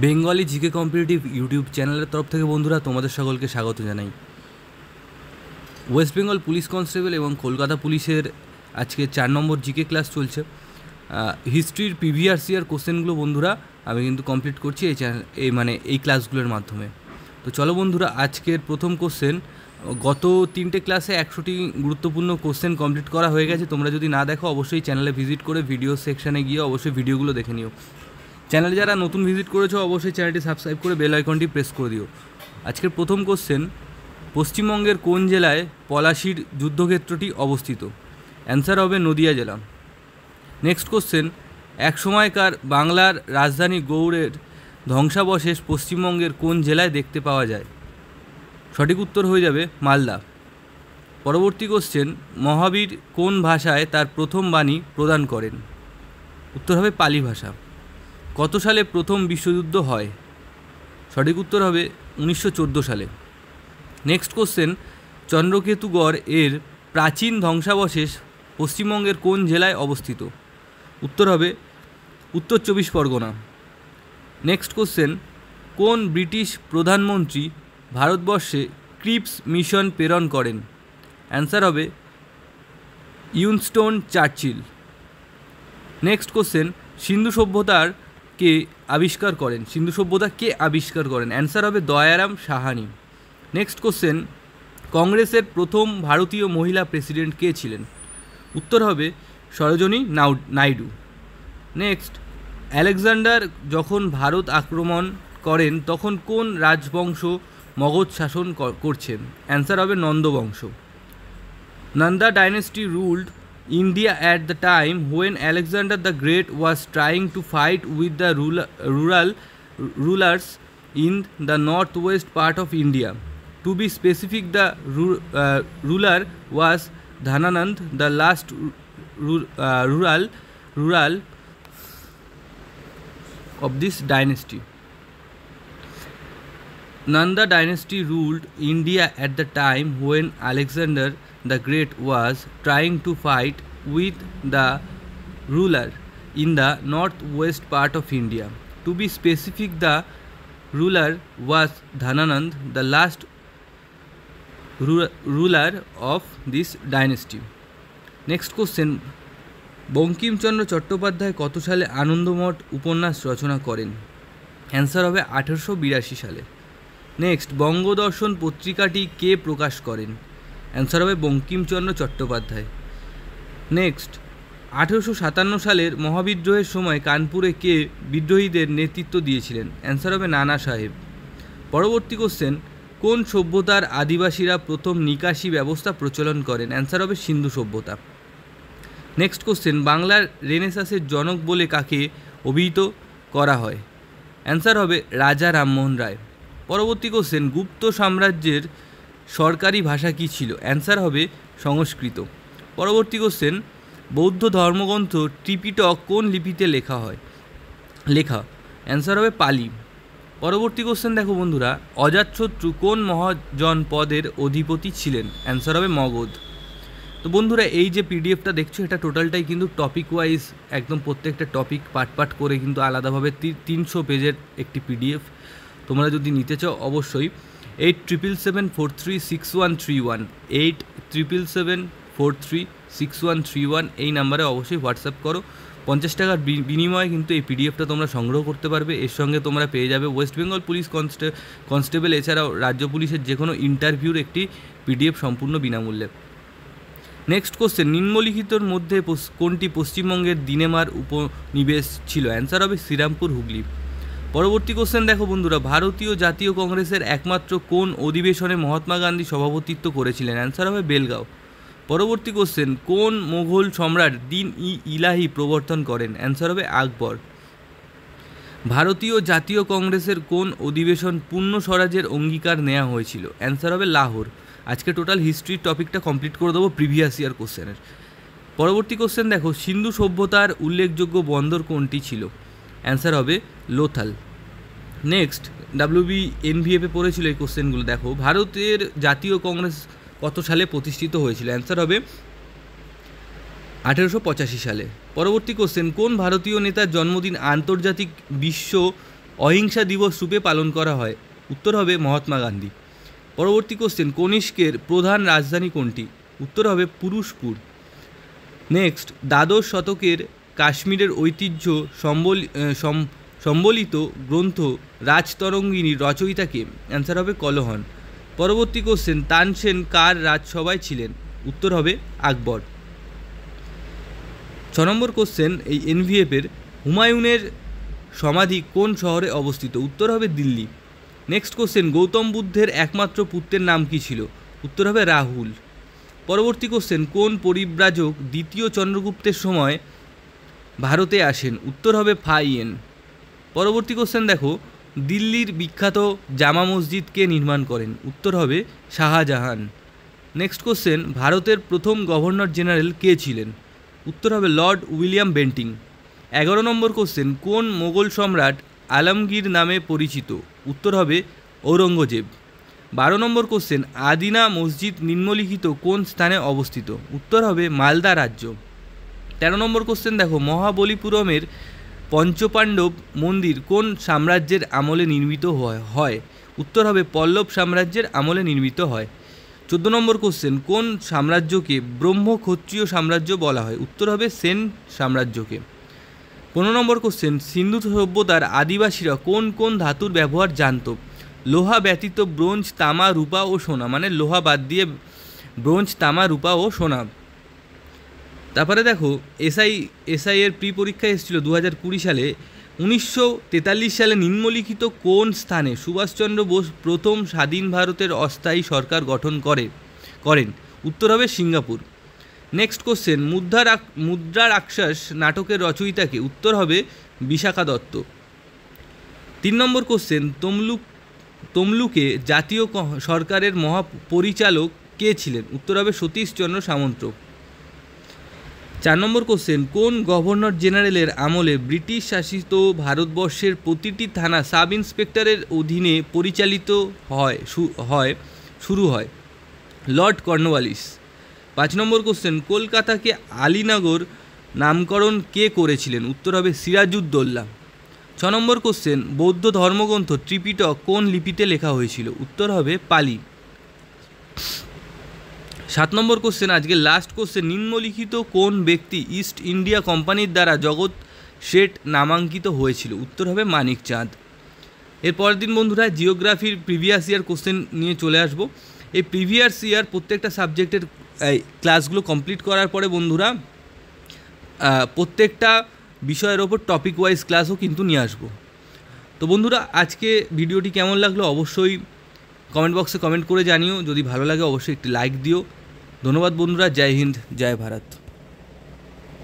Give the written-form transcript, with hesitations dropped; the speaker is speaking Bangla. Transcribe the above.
বেঙ্গলি জিকে কম্পিটিটিভ ইউটিউব চ্যানেলের তরফ থেকে বন্ধুরা তোমাদের সকলকে স্বাগত জানাই। ওয়েস্ট বেঙ্গল পুলিশ কনস্টেবল এবং কলকাতা পুলিশের আজকে 4 নম্বর জিকে ক্লাস চলছে। হিস্ট্রির প্রিভিয়াস ইয়ার কোশ্চেনগুলো বন্ধুরা আমি কিন্তু কমপ্লিট করছি এই ক্লাসগুলোর মাধ্যমে। তো চলো বন্ধুরা, আজকের প্রথম কোশ্চেন, গত 3টে ক্লাসে 100টি গুরুত্বপূর্ণ কোশ্চেন কমপ্লিট করা হয়ে গেছে। তোমরা যদি না দেখো অবশ্যই চ্যানেলে ভিজিট করে ভিডিও সেকশানে গিয়ে অবশ্যই ভিডিওগুলো দেখে নিও। চ্যানেলে যারা নতুন ভিজিট করেছো অবশ্যই চ্যানেলটি সাবস্ক্রাইব করে বেল আইকনটি প্রেস করে দিও। আজকের প্রথম কোশ্চেন, পশ্চিমবঙ্গের কোন জেলায় পলাশির যুদ্ধক্ষেত্রটি অবস্থিত? অ্যান্সার হবে নদিয়া জেলা। নেক্সট কোশ্চেন, এক সময়কার বাংলার রাজধানী গৌড়ের ধ্বংসাবশেষ পশ্চিমবঙ্গের কোন জেলায় দেখতে পাওয়া যায়? সঠিক উত্তর হয়ে যাবে মালদা। পরবর্তী কোশ্চেন, মহাবীর কোন ভাষায় তার প্রথম বাণী প্রদান করেন? উত্তর হবে পালি ভাষা। কত সালে প্রথম বিশ্বযুদ্ধ হয়? সঠিক উত্তর হবে 1914 সালে। নেক্সট কোশ্চেন, চন্দ্রকেতুগড় এর প্রাচীন ধ্বংসাবশেষ পশ্চিমবঙ্গের কোন জেলায় অবস্থিত? উত্তর হবে উত্তর 24 পরগনা। নেক্সট কোশ্চেন, কোন ব্রিটিশ প্রধানমন্ত্রী ভারতবর্ষে ক্রিপস মিশন প্রেরণ করেন? অ্যান্সার হবে উইনস্টন চার্চিল। নেক্সট কোশ্চেন, সিন্ধু সভ্যতা কে আবিষ্কার করেন? অ্যান্সার হবে দয়ারাম সাহানি। নেক্সট কোশ্চেন, কংগ্রেসের প্রথম ভারতীয় মহিলা প্রেসিডেন্ট কে ছিলেন? উত্তর হবে সরোজিনী নাইডু। নেক্সট, আলেকজান্ডার যখন ভারত আক্রমণ করেন তখন কোন রাজবংশ মগধ শাসন করছেন? অ্যান্সার হবে নন্দ বংশ। Nanda dynasty ruled India at the time when Alexander the Great was trying to fight with the rural rulers in the northwest part of India. To be specific, the ruler was Dhananand, the last ruler of this dynasty. Nanda dynasty ruled India at the time when Alexander the Great was trying to fight with the ruler in the northwest part of India. To be specific, the ruler was Dhananand, the last ruler of this dynasty. Next question, Bankimchandra Chattopadhyay কত সালে আনন্দমঠ উপন্যাস রচনা করেন? অ্যান্সার হবে 1882 সালে। নেক্সট, বঙ্গদর্শন পত্রিকাটি কে প্রকাশ করেন? অ্যান্সার হবে বঙ্কিমচন্দ্র চট্টোপাধ্যায়। নেক্সট, 1857 সালের মহাবিদ্রোহের সময় কানপুরে কে বিদ্রোহীদের নেতৃত্ব দিয়েছিলেন? অ্যান্সার হবে নানা সাহেব। পরবর্তী কোশ্চেন, কোন সভ্যতার আদিবাসীরা প্রথম নিকাশি ব্যবস্থা প্রচলন করেন? অ্যান্সার হবে সিন্ধু সভ্যতা। নেক্সট কোশ্চেন, বাংলার রেনেসাঁসের জনক বলে কাকে অভিহিত করা হয়? অ্যান্সার হবে রাজা রামমোহন রায়। পরবর্তী কোশ্চেন, গুপ্ত সাম্রাজ্যের সরকারি ভাষা কী ছিল? অ্যান্সার হবে সংস্কৃত। পরবর্তী কোশ্চেন, বৌদ্ধ ধর্মগ্রন্থ ত্রিপিটক কোন লিপিতে লেখা? অ্যান্সার হবে পালি। পরবর্তী কোশ্চেন দেখো বন্ধুরা, অজাতশত্রু কোন মহাজনপদের অধিপতি ছিলেন? অ্যান্সার হবে মগধ। তো বন্ধুরা, এই যে পিডিএফটা দেখছো এটা টোটালটাই কিন্তু টপিক ওয়াইজ, একদম প্রত্যেকটা টপিক পার্ট করে কিন্তু আলাদাভাবে 300 পেজের একটি পিডিএফ। তোমরা যদি নিতে চাও অবশ্যই 8777436131 8777436131 এই নাম্বারে অবশ্যই হোয়াটসঅ্যাপ করো। 50 টাকার বিনিময়ে কিন্তু এই পিডিএফটা তোমরা সংগ্রহ করতে পারবে। এর সঙ্গে তোমরা পেয়ে যাবে ওয়েস্ট বেঙ্গল পুলিশ কনস্টেবল এছাড়াও রাজ্য পুলিশের যে কোনো ইন্টারভিউর একটি পিডিএফ সম্পূর্ণ বিনামূল্যে। নেক্সট কোশ্চেন, নিম্নলিখিতর মধ্যে কোনটি পশ্চিমবঙ্গের দিনেমার উপনিবেশ ছিল? অ্যান্সার হবে শ্রীরামপুর, হুগলি। পরবর্তী কোশ্চেন দেখো বন্ধুরা, ভারতীয় জাতীয় কংগ্রেসের একমাত্র কোন অধিবেশনে মহাত্মা গান্ধী সভাপতিত্ব করেছিলেন? অ্যান্সার হবে বেলগাঁও। পরবর্তী কোশ্চেন, কোন মোগল সম্রাট দিন-ই-ইলাহি প্রবর্তন করেন? অ্যান্সার হবে আকবর। ভারতীয় জাতীয় কংগ্রেসের কোন অধিবেশন পূর্ণ স্বরাজের অঙ্গীকার নেওয়া হয়েছিল? অ্যান্সার হবে লাহোর। আজকে টোটাল হিস্ট্রির টপিকটা কমপ্লিট করে দেবো প্রিভিয়াস ইয়ার কোশ্চেনের। পরবর্তী কোশ্চেন দেখো, সিন্ধু সভ্যতার উল্লেখযোগ্য বন্দর কোনটি ছিল? অ্যান্সার হবে লোথাল। নেক্সট, WBNVF পড়েছিল এই কোশ্চেনগুলো। দেখো, ভারতের জাতীয় কংগ্রেস কত সালে প্রতিষ্ঠিত হয়েছিল? অ্যান্সার হবে 1885 সালে। পরবর্তী কোশ্চেন, কোন ভারতীয় নেতার জন্মদিন আন্তর্জাতিক বিশ্ব অহিংসা দিবস রূপে পালন করা হয়? উত্তর হবে মহাত্মা গান্ধী। পরবর্তী কোশ্চেন, কনিষ্কের প্রধান রাজধানী কোনটি? উত্তর হবে পুরুষপুর। নেক্সট, দ্বাদশ শতকের কাশ্মীরের ঐতিহ্য সম্বলিত গ্রন্থ রাজতরঙ্গিনীর রচয়িতা কে? অ্যান্সার হবে কলহন। পরবর্তী কোশ্চেন, তানসেন কার রাজসভায় ছিলেন? উত্তর হবে আকবর। 6 নম্বর কোশ্চেন, এই এনভিএফের হুমায়ুনের সমাধি কোন শহরে অবস্থিত? উত্তর হবে দিল্লি। নেক্সট কোশ্চেন, গৌতম বুদ্ধের একমাত্র পুত্রের নাম কি ছিল? উত্তর হবে রাহুল। পরবর্তী কোশ্চেন, কোন পরিব্রাজক দ্বিতীয় চন্দ্রগুপ্তের সময় ভারতে আসেন? উত্তর হবে ফাইয়েন। পরবর্তী কোশ্চেন দেখো, দিল্লির বিখ্যাত জামা মসজিদ কে নির্মাণ করেন? উত্তর হবে শাহজাহান। নেক্সট কোশ্চেন, ভারতের প্রথম গভর্নর জেনারেল কে ছিলেন? উত্তর হবে লর্ড উইলিয়াম বেন্টিং। 11 নম্বর কোশ্চেন, কোন মোগল সম্রাট আলমগীর নামে পরিচিত? উত্তর হবে ঔরঙ্গজেব। 12 নম্বর কোশ্চেন, আদিনা মসজিদ নিম্নলিখিত কোন স্থানে অবস্থিত? উত্তর হবে মালদা রাজ্য। 13 নম্বর কোশ্চেন দেখো, মহাবলীপুরমের পঞ্চপাণ্ডব মন্দির কোন সাম্রাজ্যের আমলে নির্মিত হয়? উত্তর হবে পল্লব সাম্রাজ্যের আমলে নির্মিত হয়। 14 নম্বর কোশ্চেন, কোন সাম্রাজ্যকে ব্রহ্মক্ষত্রিয় সাম্রাজ্য বলা হয়? উত্তর হবে সেন সাম্রাজ্যকে। 15 নম্বর কোশ্চেন, সিন্ধু সভ্যতার আদিবাসীরা কোন কোন ধাতুর ব্যবহার জানত? লোহা ব্যতীত ব্রোঞ্জ, তামা, রূপা ও সোনা, মানে লোহা বাদ দিয়ে ব্রোঞ্জ, তামা, রূপা ও সোনা। তারপরে দেখো, এসআই এর প্রি পরীক্ষা এসেছিল 2020 সালে। 1943 সালে নিম্নলিখিত কোন স্থানে সুভাষচন্দ্র বোস প্রথম স্বাধীন ভারতের অস্থায়ী সরকার গঠন করেন? উত্তর হবে সিঙ্গাপুর। নেক্সট কোশ্চেন, মুদ্রা রাক্ষস নাটকের রচয়িতাকে? উত্তর হবে বিশাখা দত্ত। 3 নম্বর কোশ্চেন, তমলুকে জাতীয় সরকারের মহাপরিচালক কে ছিলেন? উত্তর হবে সতীশচন্দ্র সামন্ত। 4 নম্বর কোশ্চেন, কোন গভর্নর জেনারেলের আমলে ব্রিটিশ শাসিত ভারতবর্ষের প্রতিটি থানা সাব ইন্সপেক্টরের অধীনে পরিচালিত শুরু হয়? Lord Cornwallis. 5 নম্বর কোশ্চেন, কলকাতাকে আলীনগর নামকরণ কে করেছিলেন? উত্তর হবে সিরাজউদ্দৌলা। 6 নম্বর কোশ্চেন, বৌদ্ধ ধর্মগ্রন্থ ত্রিপিটক কোন লিপিতে লেখা হয়েছিল? উত্তর হবে পালি। 7 নম্বর কোশ্চেন, আজকে লাস্ট কোশ্চেন, নিম্নলিখিত কোন ব্যক্তি ইস্ট ইন্ডিয়া কোম্পানির দ্বারা জগৎ শেঠ নামাঙ্কিত হয়েছিল? উত্তর হবে মানিক চাঁদ। এর পরের দিন বন্ধুরা জিওগ্রাফির প্রিভিয়াস ইয়ার কোশ্চেন নিয়ে চলে আসব। এই প্রিভিয়াস ইয়ার প্রত্যেকটা সাবজেক্টের ক্লাসগুলো কমপ্লিট করার পরে বন্ধুরা প্রত্যেকটা বিষয়ের ওপর টপিক ওয়াইজ ক্লাসও কিন্তু নিয়ে আসবো। তো বন্ধুরা, আজকে ভিডিওটি কেমন লাগলো অবশ্যই কমেন্ট বক্সে কমেন্ট করে জানিও। যদি ভালো লাগে অবশ্যই একটি লাইক দিও। ধন্যবাদ বন্ধুরা, জয় হিন্দ, জয় ভারত।